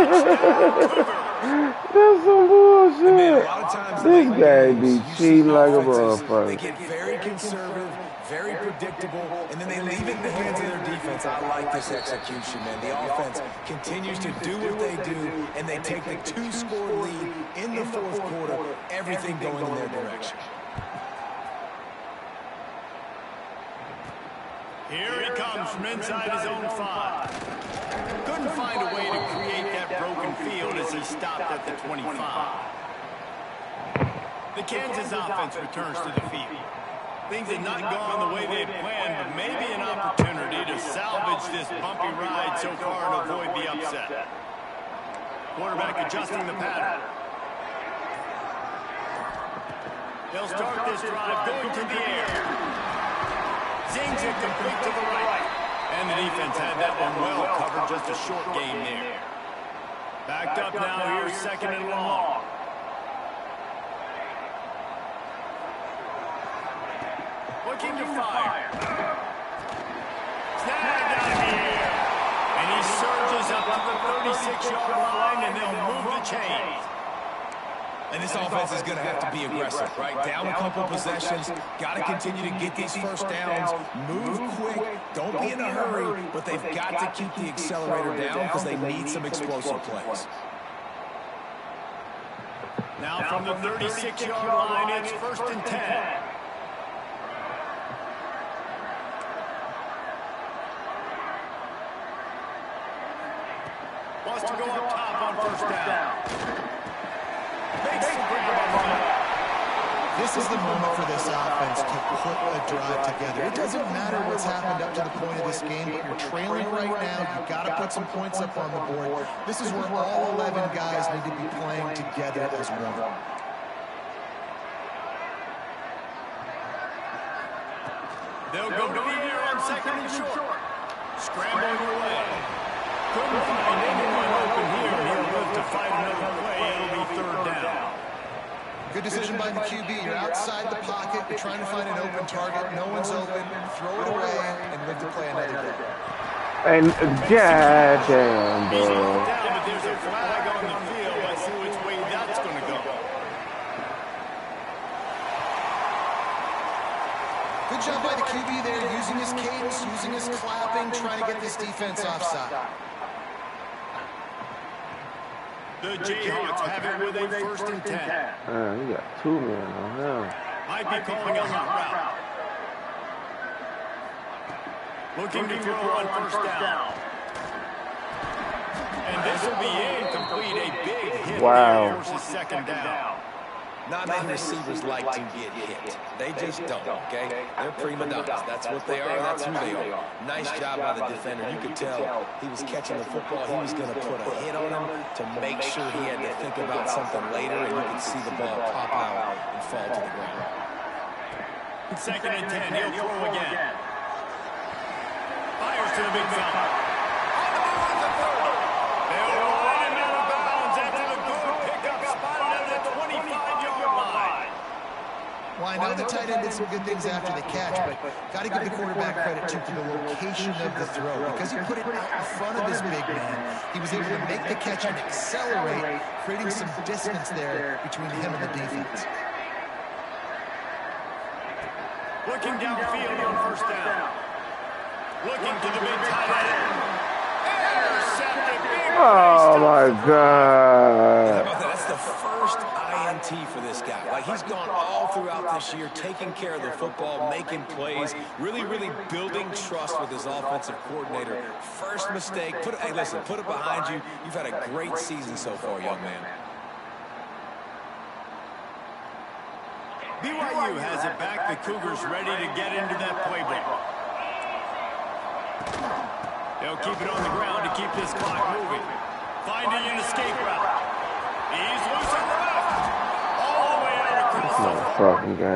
That's some bullshit. Man, a lot of times This guy be you see cheating like a offenses, motherfucker. They get very conservative, very predictable, and then they leave it in the hands of their defense. I like this execution, man. The offense continues to do what they do, and they take the 2-score lead in the fourth quarter, everything going in their direction. Here he comes from inside his own 5. Couldn't find a way to create that broken field as he stopped at the 25. The Kansas offense returns to the field. Things had not gone the way they had planned, but maybe an opportunity to salvage this bumpy ride so far and avoid the upset. Quarterback adjusting the pattern. They'll start this drive going to the air. Zings it complete to the right. And the defense had that one well covered, just a short game there. Backed up now, here's 2nd and long. Looking to fire. Snagged out of the air. And he surges up to the 36-yard line, and they'll move the chains. And this offense is going to have to be aggressive, right? Down a couple possessions, got to continue to get these first downs, move quick, don't be in a hurry, but they've got to keep the accelerator down because they need some explosive plays. Now from the 36-yard line, it's 1st and 10. Wants to go up top on 1st down. This is the moment for this offense to put a drive together. It doesn't matter what's happened up to the point of this game, but you're trailing right now. You've got to put some points up on the board. This is where all 11 guys need to be playing together as one. They'll go to the air on 2nd and short. Scrambling away. Couldn't find anyone open here. He'll live to fight another play. It'll be 3rd down. Good decision by the QB. You're outside the pocket. You're trying to find an open target. No one's open. Throw it away and live to play another day. And goddamn, He's bro. down, but there's a flag on the field. Let's see which way that's going to go. Good job by the QB there, using his cadence, using his clapping, trying to get this defense offside. The Jayhawks have it with a 1st and 10. Man, he got 2 men on him. Might be calling a hot route. Looking to throw on 1st down. And this will be incomplete. A big hit there versus 2nd down. Not many receivers like to get hit. They just don't, okay? They're prima donnas. That's what they are. That's who they are. Nice job by the defender. You could tell he was catching the football. He was going to put a hit on him to make sure he had to think about something later, and you could see the ball pop out and fall to the ground. 2nd and 10. He'll throw again. Fires to the big fella. They'll run him out of bounds after the good pickup spotted at the 25-yard line. Well, I know the tight end did some good things after the catch, but got to give the quarterback credit, too, for the location of the throw. Because he put it out in front of this big man, he was able to make the catch and accelerate, creating some distance there between him and the defense. Looking downfield on 1st down. Looking to the big tight end. Intercepted. Oh my God. That's the first INT for this guy. Like, he's gone all throughout this year, taking care of the football, making plays, really building trust with his offensive coordinator. First mistake. Hey, listen, put it behind you. You've had a great season so far, young man. BYU has it back. The Cougars ready to get into that playbook. They'll keep it on the ground to keep this clock moving. Finding an escape route. He's loose on the left. All the way out across the Fucking game.